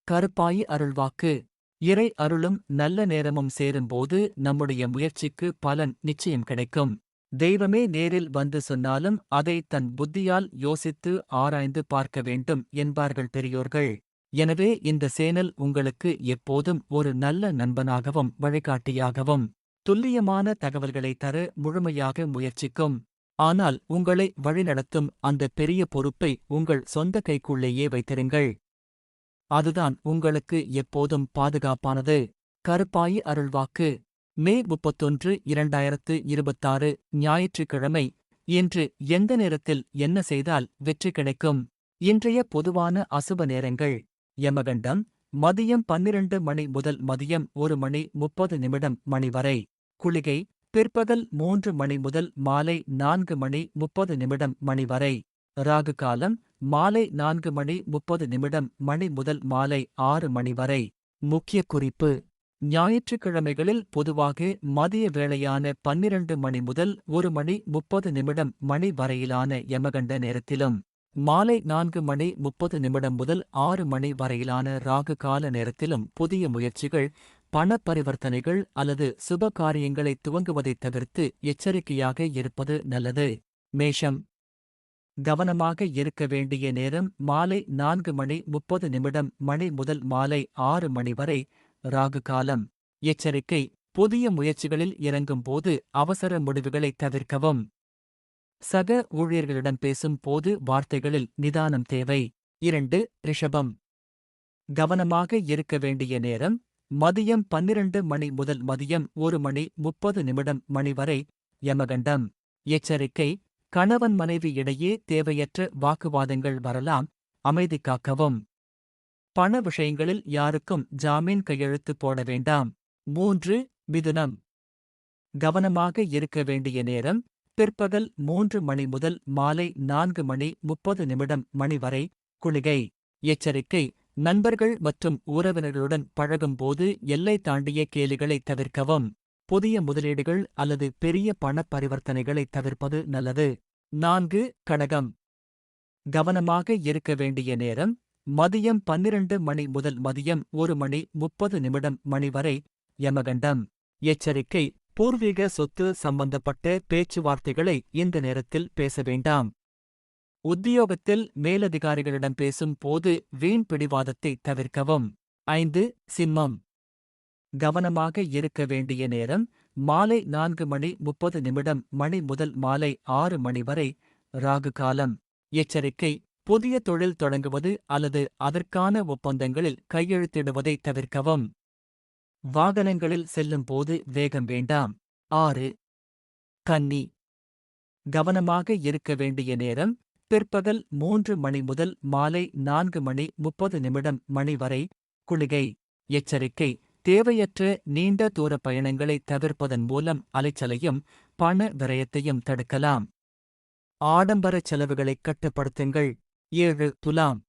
கருப்பாயி அருள்வாக்கு. இறை அருளும் நல்ல நேரமும் சேரும்போது நம்முடைய முயற்சிக்கு பலன் நிச்சயம் கிடைக்கும். தெய்வமே நேரில் வந்து சொன்னாலும் அதை தன் புத்தியால் யோசித்து ஆராய்ந்து பார்க்க வேண்டும் என்பார்கள் பெரியோர்கள். எனவே இந்த சேனல் உங்களுக்கு எப்போதும் ஒரு நல்ல நண்பனாகவும் வழிகாட்டியாகவும் துல்லியமான தகவல்களை தர முழுமையாக முயற்சிக்கும். ஆனால் உங்களை வழிநடத்தும் அந்த பெரிய பொறுப்பை உங்கள் சொந்த கைக்குள்ளேயே வைத்திருங்கள். அதுதான் உங்களுக்கு எப்போதும் பாதுகாப்பானது. கருப்பாயி அருள்வாக்கு. மே 31, 2026 ஞாயிற்றுக்கிழமை. இன்று எந்த நேரத்தில் என்ன செய்தால் வெற்றி கிடைக்கும்? இன்றைய பொதுவான அசுப நேரங்கள். யமகண்டம் மதியம் 12 மணி முதல் மதியம் 1:30 மணி வரை. குளிகை பிற்பகல் 3 மணி முதல் மாலை 4:30 மணி வரை. ராகு காலம் மாலை 4:30 மணி முதல் மாலை 6 மணி வரை. முக்கிய குறிப்பு: ஞாயிற்றுக்கிழமைகளில் பொதுவாக மதிய வேளையான 12 மணி முதல் 1:30 மணி வரையிலான யமகண்ட நேரத்திலும், மாலை 4:30 முதல் 6 மணி வரையிலான ராகு கால நேரத்திலும் புதிய முயற்சிகள், பண பரிவர்த்தனைகள் அல்லது சுப காரியங்களை துவங்குவதைத் தவிர்த்து எச்சரிக்கையாக இருப்பது நல்லது. மேஷம். கவனமாக இருக்க வேண்டிய நேரம் மாலை 4:30 மணி முதல் மாலை 6 மணி வரை. ராகு காலம். எச்சரிக்கை: புதிய முயற்சிகளில் இறங்கும்போது அவசர முடிவுகளை தவிர்க்கவும். சக ஊழியர்களிடம் பேசும் போது வார்த்தைகளில் நிதானம் தேவை. 2. ரிஷபம். கவனமாக இருக்க வேண்டிய நேரம் மதியம் 12 மணி முதல் மதியம் 1:30 மணி வரை. யமகண்டம். எச்சரிக்கை: கணவன் மனைவி இடையே தேவையற்ற வாக்குவாதங்கள் வரலாம். அமைதி காக்கவும். பண விஷயங்களில் யாருக்கும் ஜாமீன் கையெழுத்து போட வேண்டாம். 3. மிதுனம். கவனமாக இருக்க வேண்டிய நேரம் பிற்பகல் 3 மணி முதல் மாலை 4:30 மணி வரை. குளிகை. எச்சரிக்கை: நண்பர்கள் மற்றும் உறவினர்களுடன் பழகும்போது எல்லை தாண்டிய கேலிகளை தவிர்க்கவும். புதிய முதலீடுகள் அல்லது பெரிய பணப் பரிவர்த்தனைகளை தவிர்ப்பது நல்லது. 4. கடகம். கவனமாக இருக்க வேண்டிய நேரம் மதியம் 12 மணி முதல் மதியம் 1:30 மணி வரை. யமகண்டம். எச்சரிக்கை: பூர்வீக சொத்து சம்பந்தப்பட்ட பேச்சுவார்த்தைகளை இந்த நேரத்தில் பேச வேண்டாம். உத்தியோகத்தில் மேலதிகாரிகளிடம் பேசும் போது வீண் பிடிவாதத்தை தவிர்க்கவும். 5. சிம்மம். கவனமாக இருக்க வேண்டிய நேரம் மாலை 4:30 மணி முதல் மாலை 6 மணி வரை. ராகு காலம். எச்சரிக்கை: புதிய தொழில் தொடங்குவது அல்லது அதற்கான ஒப்பந்தங்களில் கையெழுத்திடுவதை தவிர்க்கவும். வாகனங்களில் செல்லும்போது வேகம் வேண்டாம். 6. கன்னி. கவனமாக இருக்க வேண்டிய நேரம் பிற்பகல் 3 மணி முதல் மாலை 4:30 மணி வரை. குளிகை. எச்சரிக்கை: தேவையற்ற நீண்ட தூர பயணங்களை தவிர்ப்பதன் மூலம் அலைச்சலையும் பண விரயத்தையும் தடுக்கலாம். ஆடம்பர செலவுகளைக் கட்டுப்படுத்துங்கள். 7. துலாம்.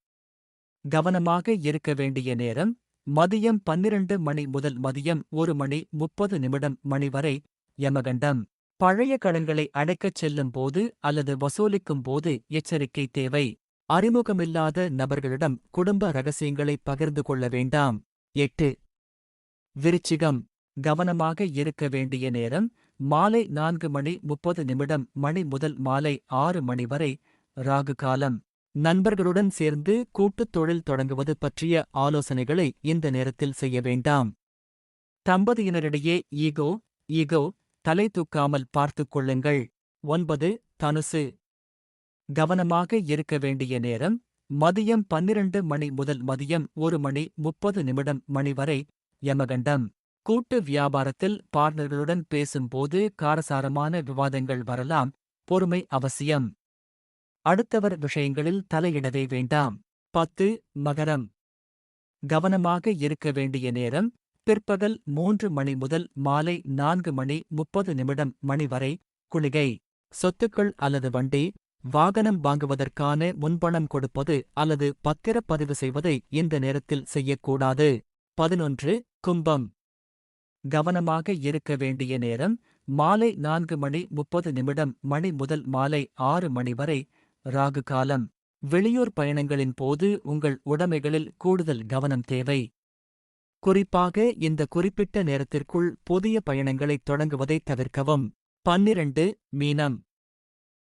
கவனமாக இருக்க வேண்டிய நேரம் மதியம் 12 மணி முதல் மதியம் 1:30 மணி வரை. யமகண்டம். பழைய கடன்களை அடைக்கச் செல்லும் போது அல்லது வசூலிக்கும் போது எச்சரிக்கை தேவை. அறிமுகமில்லாத நபர்களிடம் குடும்ப ரகசியங்களை பகிர்ந்து கொள்ள வேண்டாம். 8. விருச்சிகம். கவனமாக இருக்க வேண்டிய நேரம் மாலை 4:30 மணி முதல் மாலை 6 மணி வரை. ராகு காலம். நண்பர்களுடன் சேர்ந்து கூட்டுத் தொழில் தொடங்குவது பற்றிய ஆலோசனைகளை இந்த நேரத்தில் செய்ய வேண்டாம். தம்பதியினரிடையே ஈகோ தலை தூக்காமல் பார்த்துக் கொள்ளுங்கள். 9. தனுசு. கவனமாக இருக்க வேண்டிய நேரம் மதியம் 12 மணி முதல் மதியம் 1:30 மணி வரை. யமகண்டம். கூட்டு வியாபாரத்தில் பார்ட்னர்களுடன் பேசும்போது காரசாரமான விவாதங்கள் வரலாம். பொறுமை அவசியம். அடுத்தவர் விஷயங்களில் தலையிடவே வேண்டாம். 10. மகரம். கவனமாக இருக்க வேண்டிய நேரம் பிற்பகல் 3 மணி முதல் மாலை 4:30 மணி வரை. குளிகை. சொத்துக்கள் அல்லது வண்டி, வாகனம் வாங்குவதற்கான முன்பணம் கொடுப்பது அல்லது பத்திரப்பதிவு செய்வதை இந்த நேரத்தில் செய்யக்கூடாது. 11. கும்பம். கவனமாக இருக்க வேண்டிய நேரம் மாலை 4:30 மணி முதல் மாலை 6 மணி வரை. ராகு காலம். வெளியூர் பயணங்களின் போது உங்கள் உடைமைகளில் கூடுதல் கவனம் தேவை. குறிப்பாக இந்த குறிப்பிட்ட நேரத்திற்குள் புதிய பயணங்களைத் தொடங்குவதைத் தவிர்க்கவும். 12 மீனம்.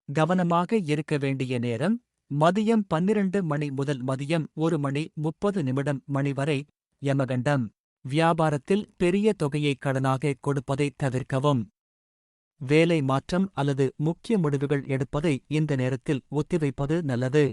கவனமாக இருக்க வேண்டிய நேரம் மதியம் 12 மணி முதல் மதியம் 1:30 மணி வரை. யமகண்டம். வியாபாரத்தில் பெரிய தொகையை கடனாக கொடுப்பதைத் தவிர்க்கவும். வேலை மாற்றம் அல்லது முக்கிய முடிவுகள் எடுப்பதை இந்த நேரத்தில் ஒத்திவைப்பது நல்லது.